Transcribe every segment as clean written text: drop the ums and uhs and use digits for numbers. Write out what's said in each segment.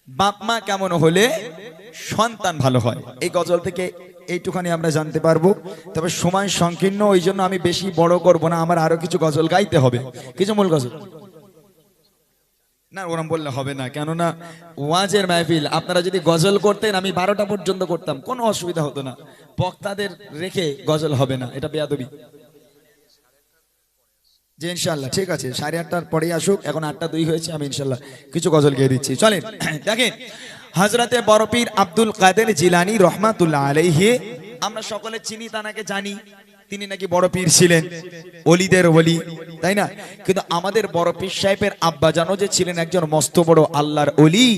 বাপ মা কেমন হলে সন্তান ভালো হয়, এই গজল থেকে এইটুখানি আমরা জানতে পারবো। তবে সময় সংকীর্ণ, ওই জন্য আমি বেশি বড় করব না, আমার আরো কিছু গজল গাইতে হবে, কিছু মূল গজল না, ওরম বললে হবে না। কেননা ওয়াজের মাহফিল, আপনারা যদি গজল করতেন আমি 12টা পর্যন্ত করতাম, কোনো অসুবিধা হতো না। বক্তাদের রেখে গজল হবে না, এটা বেয়াদবি। যে ইনশাল্লাহ ঠিক আছে, 8:30টার পরেই আসুক, এখন 8:02 হয়েছে, আমি ইনশাল্লাহ কিছু গজল গেয়ে দিচ্ছি। চলেন দেখেন, হযরতে বড় পীর আব্দুল কাদের জিলানী রহমাতুল্লাহ আলাইহি, আমরা সকলে চিনি, তানাকে জানি, তিনি নাকি বড় পীর ছিলেন, ওলিদের ওলি, তাই না? কিন্তু আমাদের বড় পীর সাহেবের আব্বা জানো যে ছিলেন একজন মস্ত বড় আল্লাহর ওলি,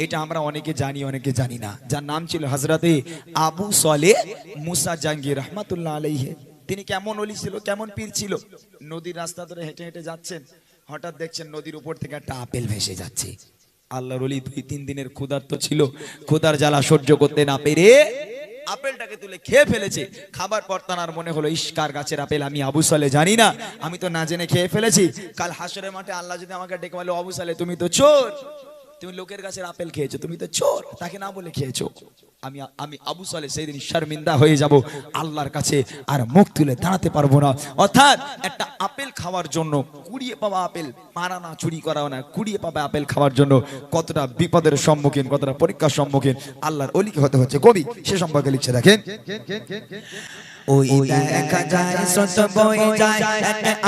এটা আমরা অনেকে জানি অনেকে জানি না, যার নাম ছিল হযরতে আবু সালেহ মুসা জাহাঙ্গীর রহমাতুল্লাহ আলাইহি। তিনি কেমন ওলি ছিল, কেমন পীর ছিল? নদীর রাস্তা ধরে হেঁটে হেঁটে যাচ্ছেন, হঠাৎ দেখছেন নদীর উপর থেকে একটা আপেল ভেসে যাচ্ছে। আল্লাহর ওলি 2-3 দিনের ক্ষুধার্ত ছিল, ক্ষুধার জ্বালা সহ্য করতে না পেরে আপেলটাকে তুলে খেয়ে ফেলেছে। খাবার পর তার মনে হলো, ইশকার গাছের আপেল, আমি আবু সালে জানি না, আমি তো না জেনে খেয়ে ফেলেছি। কাল হাসরের মাঠে আল্লাহ যদি আমাকে ডেকে বলে, আবু সালে তুমি তো চোর, তুমি লোকের গাছের আপেল খেয়েছো, তুমি তো চোর, তাকে না বলে খেয়েছো, আমি আমি আবু সালে সেই দিন শর্মিন্দা হয়ে যাব আল্লাহর কাছে, আর মুখ তুলে দাঁড়াতে পারবো না। অর্থাৎ একটা আপেল খাওয়ার জন্য, কুড়িয়ে পাওয়া আপেল, পারা না, চুরি করাও না, কুড়িয়ে পাওয়া আপেল খাওয়ার জন্য কতটা বিপদের সম্মুখীন, কতটা পরীক্ষার সম্মুখীন আল্লাহর ওলিকে হতে হচ্ছে। কবি সে সম্পর্কে লিখছে, দেখেন, ওই দেখা যায় সত বয়ে যায়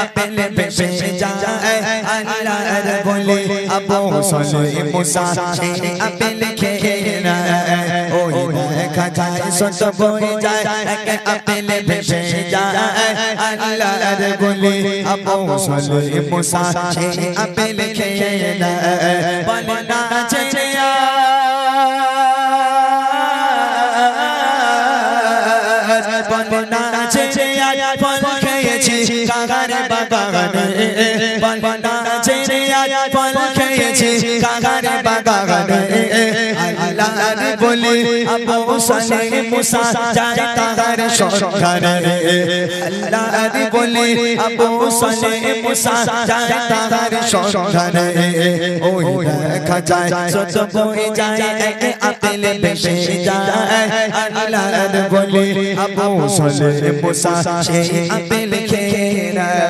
আপেল ভেসে যায় আল্লাহর বলে আবু সালেহ মুসা সেই আপেল খেয়ে নেয়। ওই দেখা যায় সত বয়ে যায় আপেল ভেসে যায় আল্লাহর বলে আবু সালেহ মুসা সেই আপেল খেয়ে নেয়। বলে না ছেড়ে ফল খেয়েছি কাকার বাগানে, ফল খেয়েছি কাকার বাগানে। আল্লাহর বলে আবু সালেহ মুসা যায় তাহার সন্ধানে। আল্লাহর বলে আবু সালেহ মুসা যায় তাহার সন্ধানে। ওই দেখা যায় সত বয়ে যায় আপেল ভেসে যায় আল্লাহর বলে আবু সালেহ মুসা সেই আপেল খেয়ে নেয়।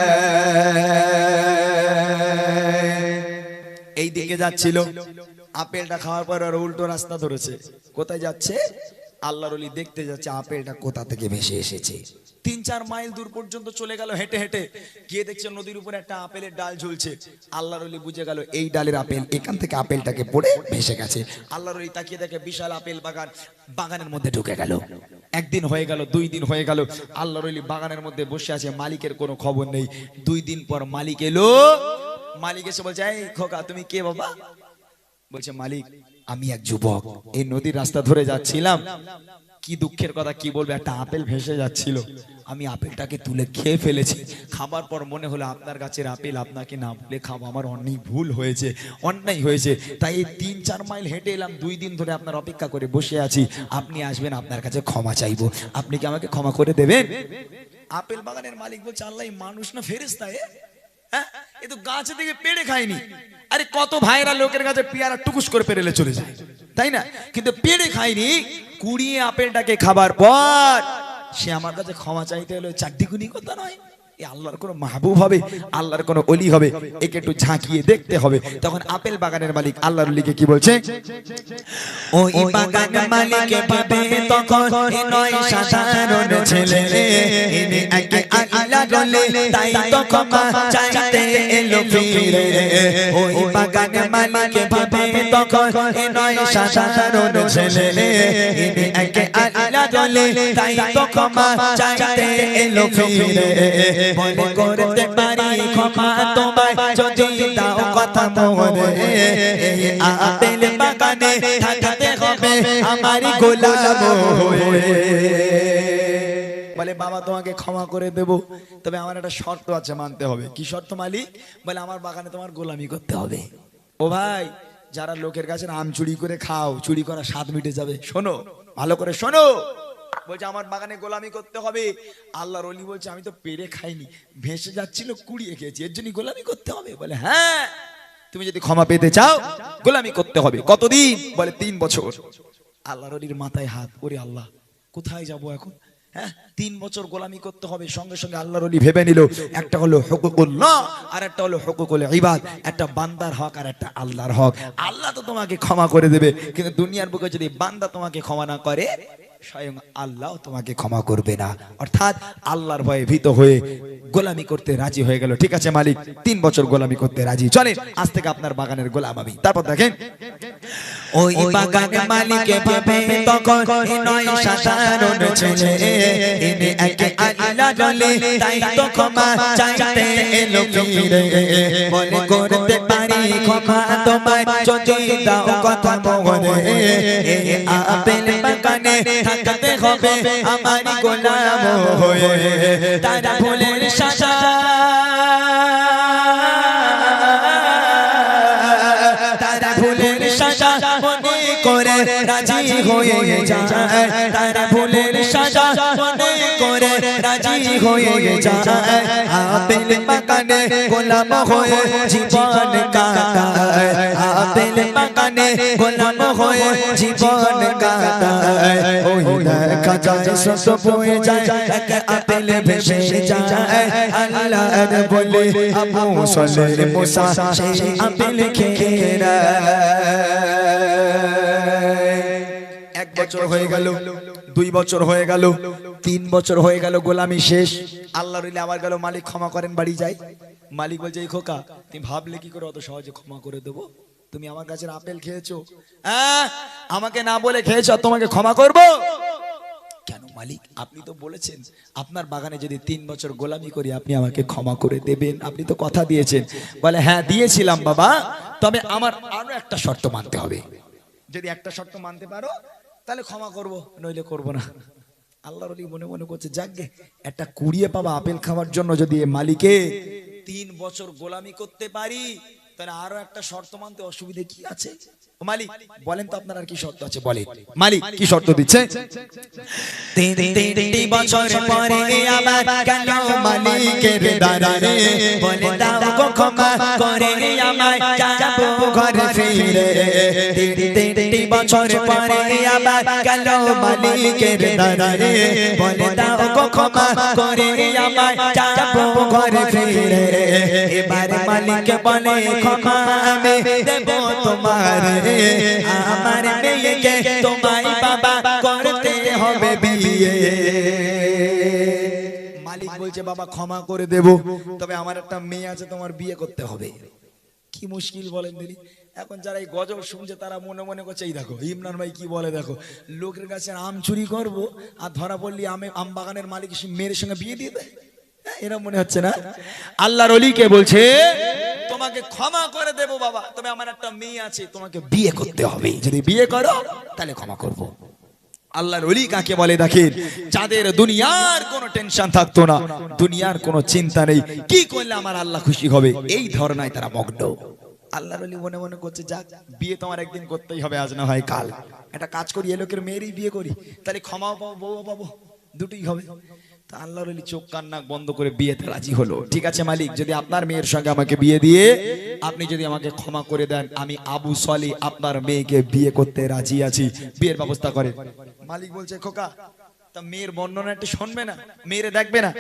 এই দিকে যাচ্ছিল, আপেলটা খাওয়ার পর আর উল্টো রাস্তা ধরেছে। কোথায় যাচ্ছে? আল্লাহর ওলি দেখতে যাচ্ছে আপেলটা কোথা থেকে ভেসে এসেছে। 3-4 মাইল দূর পর্যন্ত চলে গেল হেঁটে হেঁটে, গিয়ে দেখছে নদীর উপরে একটা আপেলের ডাল ঝুলছে। আল্লাহর ওলি বুঝে গেল এই ডালের আপেল, এখান থেকে আপেলটাকে পড়ে ভেসে গেছে। আল্লাহর ওলি তাকিয়ে দেখে বিশাল আপেল বাগান, বাগানের মধ্যে ঢুকে গেল। 1 দিন হয়ে গেল, 2 দিন হয়ে গেল, আল্লাহর ওলি বাগানের মধ্যে বসে আছে, মালিকের কোনো খবর নেই। 2 দিন পর মালিক এলো। মালিক এসে বলছে, এই খোকা তুমি কে বাবা? বলছে, মালিক আমি এক যুবক, এই নদীর রাস্তা ধরে যাচ্ছিলাম, কি দুঃখের কথা কি বলবো, একটা আপেল ভেসে যাচ্ছিল, আমি আপেলটাকে তুলে খেয়ে ফেলেছি। খাবার পর মনে হলো আপনার গাছের আপেল আপনাকে না বলে খাবো, আমার অনেক ভুল হয়েছে, অন্যায় হয়েছে, তাই এই 3-4 মাইল হেঁটে এলাম, 2 দিন ধরে আপনার অপেক্ষা করে বসে আছি, আপনি আসবেন, আপনার কাছে ক্ষমা চাইবো, আপনি কি আমাকে ক্ষমা করে দেবেন? আপেল বাগানের মালিক বলছে, আল্লাহ মানুষ না ফেরেশতা, এ তো গাছে থেকে পেড়ে খায়নি। আরে কত ভাইরা লোকের কাছে পেয়ারা টুকুস করে পেরেলে চলে যায়, তাই না? কিন্তু পেড়ে খায়নি, কুড়িয়ে আপেলটাকে খাবার পর সে আমার কাছে ক্ষমা চাইতে হলো, চারদিগুনি কথা নয়। আল্লাহর কোন মাহবুব হবে, আল্লাহর কোন ওলি হবে, একে একটু ঝাঁকিয়ে দেখতে হবে। তখন আপেল বাগানের মালিক আল্লাহর ওলিকে কি বলছে? ওই বাগান মালিক ভাবে তখন নয় সাধারণ ছেলে, ইনি একে আল্লাহর ওলি, তাই তো ক্ষমা চাইতে এলো ফিরে। ওই বাগান মালিক ভাবে তখন নয় সাধারণ ছেলে, ইনি একে আল্লাহর ওলি, তাই তো ক্ষমা চাইতে এলো ফিরে। মনে করতে পারি ক্ষমা তোমায় যদি দাও কথা মনে, এই আপেল বাগানে থাকতে হবে আমারই গোলাম হয়ে। বলে, বাবা তোমাকে ক্ষমা করে দেব, তবে আমার একটা শর্ত আছে, মানতে হবে। কি শর্ত মালিক? বলে, আমার বাগানে তোমার গোলামি করতে হবে। ও ভাই, যারা লোকের কাছে আম চুরি করে খাও, চুরি করা স্বাদ মিটে যাবে। শোনো, ভালো করে শোনো, বলছে আমার বাগানে গোলামি করতে হবে। আল্লাহর ওলি বলছে, আমি তো পেরে খাইনি, ভেসে যাচ্ছিল কুড়িয়ে খেয়েছি, এর জন্য গোলামি করতে হবে। বলে, হ্যাঁ তুমি যদি ক্ষমা পেতে চাও গোলামি করতে হবে। কতদিন? বলে 3 বছর। আল্লাহর ওলির মাথায় হাত, ওরে আল্লাহ কোথায় যাব এখন? হ্যাঁ, 3 বছর গোলামি করতে হবে। সঙ্গে সঙ্গে আল্লাহর ওলি ভেবে নিল, একটা হলো হুকুকুল্লাহ আর একটা হলো হুকুকুল ইবাদ, একটা বান্দার হক আর একটা আল্লাহর হক। আল্লাহ তো তোমাকে ক্ষমা করে দেবে, কিন্তু দুনিয়ার বুকে যদি বান্দা তোমাকে ক্ষমা না করে, স্বয়ং আল্লাহ তোমাকে ক্ষমা করবে না। অর্থাৎ আল্লাহর ভয়ে ভীত হয়ে গোলামি করতে রাজি হয়ে গেল। ঠিক আছে মালিক, 3 বছর গোলামি করতে রাজি, চলেন আজ থেকে আপনার বাগানের গোলাম আমি। তারপর দেখেন, ওই বাগান মালিকে ভাবে তখন নয় সাধারণ ছেলে, এনে একে আল্লাহ বলে তাই তো ক্ষমা চাইতে এলো ফিরে। বলে করতে পারি ক্ষমা তোমায় যদি দাও কথা বলে, আপেল বাগানে থাকতে হবে আমার গোলাম হয়ে। তারা ভুলের সাজা ভুলের সাজা মনে করে রাজি হয়ে যায়, তারা ভুলের সাজা মনে করে রাজি হয়ে যায়। আপেল বাগানে গোলাম হয়ে জীবন কাটায়, আপেল বাগানে গোলাম হয়ে জীবন কাটায়। ওই দেখা যায় শত বয়ে যায়, এক আপেল ভেসে যায়। আল্লাহর বলে আবু সলে মুসা সেই আপেল খেয়ে নেয়। 1 বছর হয়ে গেল, 2 বছর হয়ে গেল, 3 বছর হয়ে গেল, গোলামি শেষ। আল্লাহর ওলি আবার গেল, মালিক ক্ষমা করেন, বাড়ি যাই। মালিক বলছে, এই খোকা তুমি ভাবলে কি করে অত সহজে ক্ষমা করে দেবো? তুমি আমার গাছের আপেল খেয়েছো, আমাকে না বলে খেয়েছো, তোমাকে ক্ষমা করবো কেন? মালিক আপনি তো বলেছেন আপনার বাগানে যদি 3 বছর গোলামি করি আপনি আমাকে ক্ষমা করে দেবেন, আপনি তো কথা দিয়েছেন। বলে হ্যাঁ দিয়েছিলাম বাবা, তবে আমার আরো একটা শর্ত মানতে হবে। যদি একটা শর্ত মানতে পারো তাহলে ক্ষমা করব, নইলে করব না। আল্লাহর ওলি মনে মনে করছে, যাকগে একটা কুড়িয়ে পাবা আপেল খাওয়ার জন্য, যদি মালিকে 3 বছর গোলামি করতে পারি তাহলে আরো একটা শর্ত মানতে অসুবিধা কি আছে? ও মালিক বলেন তো আপনার আর কি শর্ত আছে? বলে মালিক কি শর্ত দিচ্ছে? 3 বছর পরে আবার গেল মালিকের দ্বারে, বলে দাও গো ক্ষমা করে আমায় যাব ঘরে ফিরে। 3 বছর পরে আবার গেল মালিকের দ্বারে, বলে দাও গো ক্ষমা করে আমায় যাব ঘরে ফিরে। এবার মালিক বলে ক্ষমা আমি দেব তোমারে, আমার মেয়েকে তোমায় বাবা করতে হবে বিয়ে। মালিক বলছে বাবা ক্ষমা করে দেব, তবে আমার একটা মেয়ে আছে, তোমার বিয়ে করতে হবে। কি মুশকিল বলেন দিদি। এখন যারা এই গজল শুনছে তারা মনে মনে করছে, এই দেখো ইমরান ভাই কি বলে, দেখো লোকের কাছে আম চুরি করবো আর ধরা পড়লি আম বাগানের মালিক মেয়ের সঙ্গে বিয়ে দিয়ে দেয়, এরা মনে হচ্ছে না? আল্লাহর ওলিকে বলছে তোমাকে ক্ষমা করে দেব বাবা, তবে আমার একটা মেয়ে আছে, তোমাকে বিয়ে করতে হবে, যদি বিয়ে করো তাহলে ক্ষমা করব। আল্লাহর ওলি কাকে বলে দেখেন, যাদের দুনিয়ার কোনো টেনশন থাকতো না, দুনিয়ার কোনো চিন্তা নেই, কি করলে আমার আল্লাহ খুশি হবে, এই ধরনায় তারা মগ্ন। আল্লাহর ওলি মনে মনে করছে, যাক বিয়ে তো আমার একদিন করতেই হবে, আজ না হয় কাল। একটা কাজ করি, এ লোকের মেয়েরই বিয়ে করি, তাহলে ক্ষমাও পাবো বউও পাবো, দুটোই হবে। তা আল্লাহর ওলি চোখ কান নাক বন্ধ করে বিয়েতে রাজি হলো। ঠিক আছে মালিক, যদি আপনার মেয়ের সঙ্গে আমাকে বিয়ে দিয়ে আপনি যদি আমাকে ক্ষমা করে দেন, আমি আবু সলি আপনার মেয়েকে বিয়ে করতে রাজি আছি, বিয়ের ব্যবস্থা করে। মালিক বলছে, খোকা তা মেয়ের বর্ণনা একটু শুনবে না? মেয়েরে দেখবে না?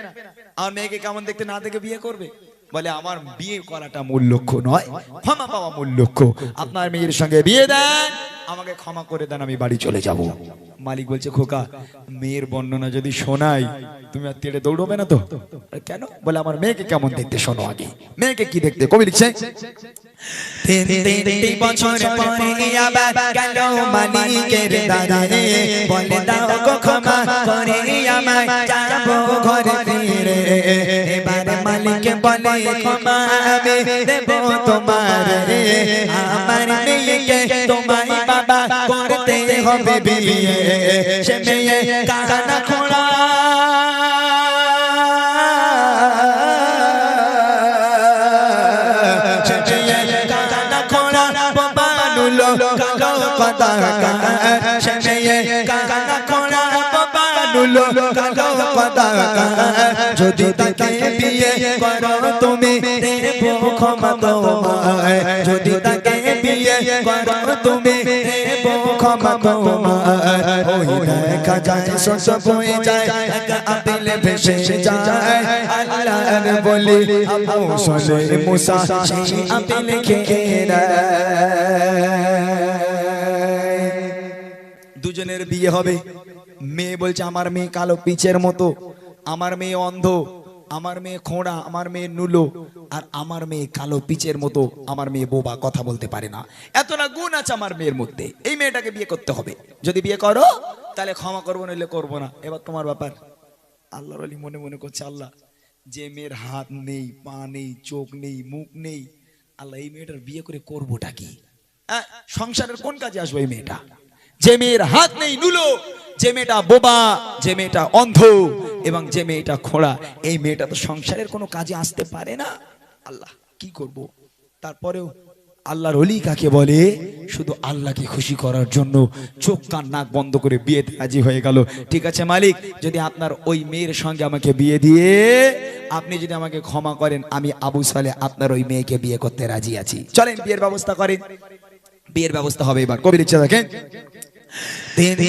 আমার মেয়েকে কেমন দেখতে না দেখে বিয়ে করবে? বলে আমার বিয়ে করাটা মূল লক্ষ্য নয়, ক্ষমা পাওয়া মূল লক্ষ্য। আপনার মেয়ের সঙ্গে বিয়ে দেন, আমাকে ক্ষমা করে দেন, আমি বাড়ি চলে যাব। মালিক বলছে, খোকা মেয়ের বর্ণনা যদি শোনাই তুমি আর তেড়ে দৌড়বে না তো? কেন? বলে আমার মেয়েকে কেমন দেখতে শোনো আগে, মেয়েকে কি দেখতে? কবি লিখছে, 3 বছর পরে আবার গেল মালিকের দ্বারে, বলে দাও গো ক্ষমা করে আমায় যাব ঘরে ফিরে। এবার মালিক বলে ক্ষমা আমি দেব তোমারে, আমার মেয়েকে তোমায় বাবা করতে হবে বিয়ে। সে মেয়ে কানা খোড়া কালো কথা, সে মেয়ে কানা খোড়া নুলো কালো পতাকা যদি তাকে বিয়ে করো তুমি দেবো ক্ষমা তোমায় যদি তাকে বিয়ে করো তুমি দেবো ক্ষমা তোমায় ওই দেখা যায় শস্য বয়ে যায় এক আপিলে ভেসে যায় আল্লাহর বলি আবু সলে মুসা সেই আপিলে খেয়ে দুজনের বিয়ে হবে। মেয়ে বলছে আমার মেয়ে কালো পিচের মতো, আমার মেয়ে অন্ধ, আমার মেয়ে খোঁড়া, আমার মেয়ে নুলো, আর আমার মেয়ে কালো পিচের মতো, আমার মেয়ে বোবা, কথা বলতে পারে না। এতটা গুণ আছে আমার মেয়ের মধ্যে, এই মেয়েটাকে বিয়ে করতে হবে। যদি বিয়ে করো তাহলে ক্ষমা করবো, নইলে করবো না। এবার তোমার ব্যাপার। আল্লাহর ওলি মনে মনে করছে, আল্লাহ যে মেয়ের হাত নেই, পা নেই, চোখ নেই, মুখ নেই, আল্লাহ এই মেয়েটার বিয়ে করে করবোটা কি? সংসারের কোন কাজে আসবে এই মেয়েটা? যে মেয়ের হাত নেই, নুলো, যে মেয়েটা বোবা, যে মেয়েটা অন্ধ এবং যে মেয়েটা খোঁড়া, এই মেয়েটা তো সংসারের কোনো কাজে আসতে পারে না। আল্লাহ কি করব? তারপরেও আল্লাহর ওলি কাকে বলে? শুধু আল্লাহকে খুশি করার জন্য চোখ কান নাক বন্ধ করে বিয়েতে রাজি হয়ে গেল। ঠিক আছে মালিক, যদি আপনার ওই মেয়ের সঙ্গে আমাকে বিয়ে দিয়ে আপনি যদি আমাকে ক্ষমা করেন, আমি আবু সালে আপনার ওই মেয়েকে বিয়ে করতে রাজি আছি। চলেন বিয়ের ব্যবস্থা করেন। বিয়ের ব্যবস্থা হবে। এবার কবির ইচ্ছা দেখেন। তিন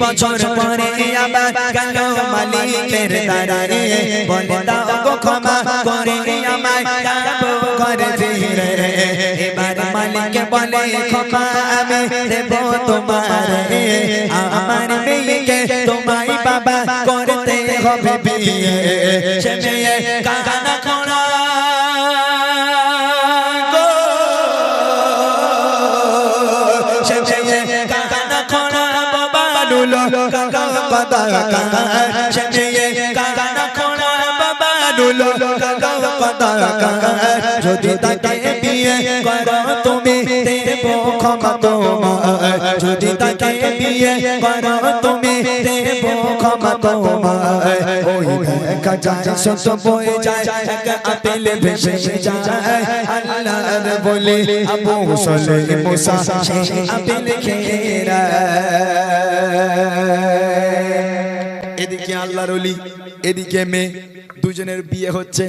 বছর পরে আবার গেল মালিকের দ্বারে বলে দাও গো ক্ষমা করে আমায় যাবো ঘরে ফিরে এবার মালিক বলে ক্ষমা আমি দেব তোমারে আমার মেয়েকে তোমায় বাবা করতে হবে বিয়ে সে মেয়ে কানা খোঁড়া যদি তাকে বিয়ে করো তুমি দেবো ক্ষমা তোমায় যদি তাকে বিয়ে করো তুমি দেবো ক্ষমা তোমায় ওই দেখা যায় শস্য বয়ে যায় এক আপিলে ভেসে যায় আল্লাহর বলি আবু সলে মুসা সেই আপিলে খেয়ে এদিকে আল্লাহর ওলি, এদিকে মেয়ে, দুজনের বিয়ে হচ্ছে।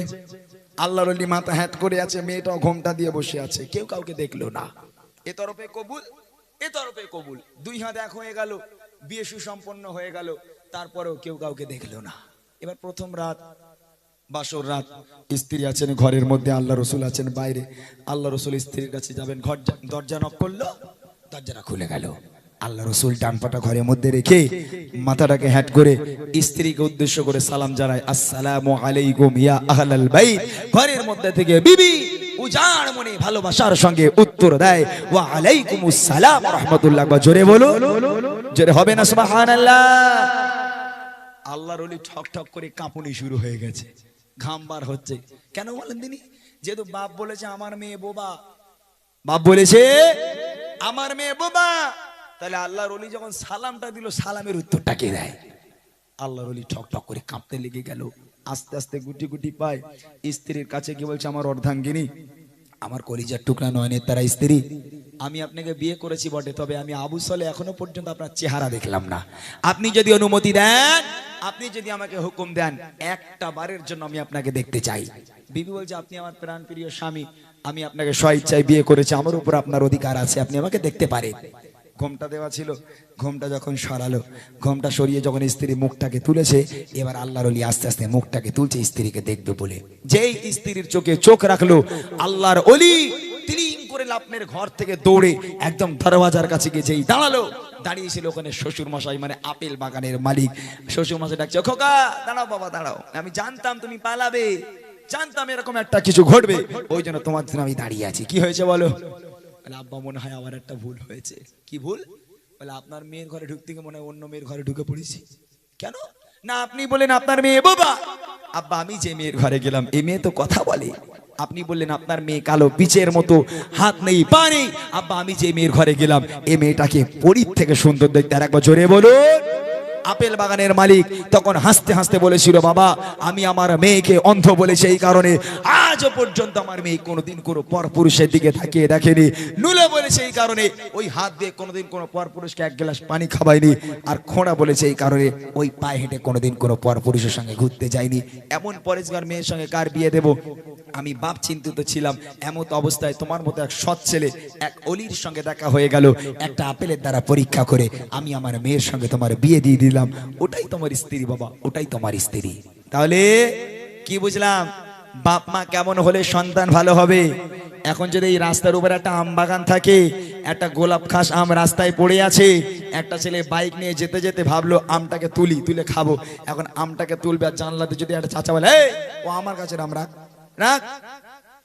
আল্লাহর ওলি মাথা হ্যাট করে আছে, মেয়েটাও ঘোমটা দিয়ে বসে আছে, কেউ কাউকে দেখলো না। এ তরফে কবুল, এ তরফে কবুল, দুই হাত এক হয়ে গেল, বিয়ে সুসম্পন্ন হয়ে গেল। তারপরেও কেউ কাউকে দেখলো না। এবার প্রথম রাত, বাসর রাত, স্ত্রী আছেন ঘরের মধ্যে, আল্লাহ রসুল আছেন বাইরে। আল্লাহ রসুল স্ত্রীর কাছে যাবেন, ঘর দরজা নক করলো, দরজাটা খুলে গেল। আল্লাহ রসুল ডান পাটা ঘরের মধ্যে রেখে মাথাটাকে হ্যাট করে স্ত্রীকে উদ্দেশ্য করে সালাম জানায়, আসসালামু আলাইকুম ইয়া আহলাল বাইত। ঘরের মধ্যে থেকে বিবি উজাড় মনে ভালোবাসার সঙ্গে উত্তর দেয়, ওয়া আলাইকুমুস সালাম ওয়া রাহমাতুল্লাহ। জোরে বলো, জোরে হবে না সুবহানাল্লাহ? আল্লাহর ওলি ঠক ঠক করে কাঁপুনি শুরু হয়ে গেছে, ঘাম বার হচ্ছে। কেন বলেন তিনি? যেহেতু বাপ বলেছে আমার মেয়ে বোবা, বাপ বলেছে আমার মেয়ে বোবা, তাহলে আল্লাহর ওলি যখন সালামটা দিল, সালামের উত্তরটা কে দেয়? আল্লাহর ওলি ঠক ঠক করে কাঁপতে লেগে গেল। আস্তে আস্তে গুটি গুটি পায় স্ত্রীর কাছে গিয়ে বলছে, আমার অর্ধাঙ্গিনী, আমার কলিজার টুকরা নয়নের তারা স্ত্রী, আমি আপনাকে বিয়ে করেছি বটে, তবে আমি আবু সালে এখনো পর্যন্ত আপনার চেহারা দেখলাম না। আপনি যদি অনুমতি দেন, আপনি যদি আমাকে হুকুম দেন, একটা বারের জন্য আমি আপনাকে দেখতে চাই। বিবি বলছে, আপনি আমার প্রাণ প্রিয় স্বামী, আমি আপনাকে স্বইচ্ছায় বিয়ে করেছি, আমার উপর আপনার অধিকার আছে, আপনি আমাকে দেখতে পারেন। ঘোমটা দেওয়া ছিল, ঘোমটা যখন সরালো, ঘোমটা সরিয়ে যখন স্ত্রী মুখটাকে তুলেছে, এবার আল্লাহর ওলি আস্তে আস্তে মুখটাকে তুলছে স্ত্রীকে দেখবে বলে। যেই স্ত্রীর চোখে চোখ রাখলো, আল্লাহর ওলি তিরিং করে লাপনের ঘর থেকে দৌড়ে একদম দরওয়াজার কাছে গিয়ে যেই দাঁড়ালো, দাঁড়িয়েছিল ওখানে শ্বশুর মশাই, মানে আপেল বাগানের মালিক। শ্বশুর মশাই ডাকছে, খোকা দাঁড়াও বাবা দাঁড়াও, আমি জানতাম তুমি পালাবে, জানতাম এরকম একটা কিছু ঘটবে, ওই জন্য তোমার জন্য আমি দাঁড়িয়ে আছি। কি হয়েছে বলো? আব্বা মনে হয় আমার একটা ভুল হয়েছে। কি ভুল? বলে আপনার মেয়ের ঘরে ঢুকতে গিয়ে মনে হয় অন্য মেয়ের ঘরে ঢুকে পড়েছি। কেন? না আপনি বলেন আপনার মেয়ে বোবা। আব্বা আমি যে মেয়ের ঘরে গেলাম, এই মেয়ে তো কথা বলে। আপনি বললেন আপনার মেয়ে কালো পিচের মতো, হাত নেই পা নেই। আব্বা আমি যে মেয়ের ঘরে গেলাম, এই মেয়েটাকে পরীর থেকে সুন্দর দেখতে। আর একবার জোরে বলুন, আপেল বাগানের মালিক তখন হাসতে হাসতে বলেছিল, বাবা আমি আমার মেয়েকে অন্ধ বলে সেই কারণে আজও পর্যন্ত আমার মেয়ে কোনোদিন কোনো পরপুরুষের দিকে তাকিয়ে দেখেনি। নুলে বলে সেই কারণে ওই হাত দিয়ে কোনোদিন কোনো পরপুরুষকে এক গ্লাস পানি খাওয়ায়নি। আর খোঁড়া বলে সেই কারণে ওই পায়ে হেঁটে কোনোদিন কোনো পরপুরুষের সঙ্গে ঘুরতে যায়নি। এমন পরেশগার মেয়ের সঙ্গে কার বিয়ে দেব? আমি বাপ চিন্তিত ছিলাম। এমন অবস্থায় তোমার মতো এক সৎ ছেলে, এক অলির সঙ্গে দেখা হয়ে গেল। একটা আপেলের দ্বারা পরীক্ষা করে আমি আমার মেয়ের সঙ্গে তোমার বিয়ে দিয়ে দিলাম। ওটাই তোমার স্ত্রী বাবা, ওটাই তোমার স্ত্রী। তাহলে কি বুঝলাম? বাপ মা কেমন হলে সন্তান ভালো হবে? এখন যদি এই রাস্তার উপরে একটা আম বাগান থাকে, একটা গোলাপ খাস আম রাস্তায় পড়ে আছে, একটা ছেলে বাইক নিয়ে যেতে যেতে ভাবলো আমটাকে তুলে খাবো। এখন আমটাকে তুলবে আর জানলাতে যদি একটা চাচা বলে, এই ও আমার কাছে আম রাখ রাখ,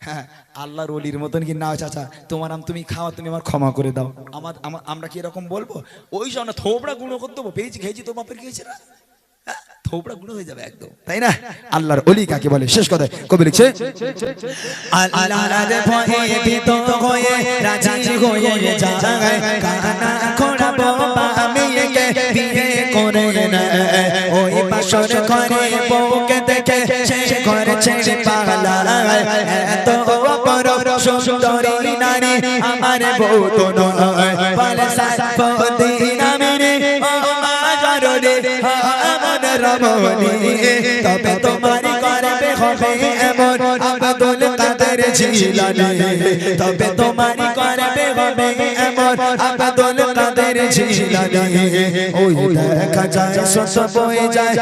হ্যাঁ আল্লাহর ওলির মতন কি না চাচা তোমার আম তুমি খাওয়া, তুমি আমার ক্ষমা করে দাও। আমরা কি এরকম বলবো? ওই জন্য থোবড়া গুঁড়ো করতে দেবো, পেয়েছি খেয়েছি তো বাপের খেয়েছে না, থোবড়া গুঁড়ো হয়ে যাবে একদম, তাই না? আল্লাহর ওলি কাকে বলে? শেষ কথা কবি লিখছে, আল্লাহর ভয়ে ভীত হয়ে রাজি হয়ে যায়, কানা খোড়াবো মেয়েকে বিয়ে করে না। ওই বাসর ঘরে বউকে দেখে সে ঘর ছেড়ে পালায়। এত অপরূপ সুন্দরী নারী আমার বউ তো নয়, বলে সাফতি নামেরে ও মা জরুরি আমার রমণী। তবে তোমারই করবে হবে এমন আব্দুল কাদের জিলানী, তবে তোমারই করবে হবে এমন আব্দুল কাদের জিলানী। ওই দেখা যায় শত বয়ে যায়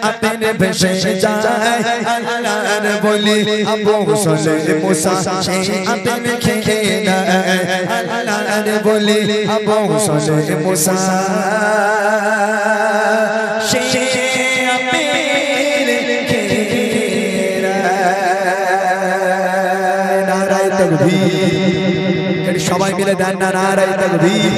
আপেল ভেসে যায়, আল্লাহর বলি আবু সলে মুসা সেই আপেল খেয়ে নেয়, আল্লাহর বলি আবু সলে মুসা সেই আপেল খেয়ে নেয়। নারায়ে তাকবীর, সবাই মিলে দেন না নারায়ে তাকবীর।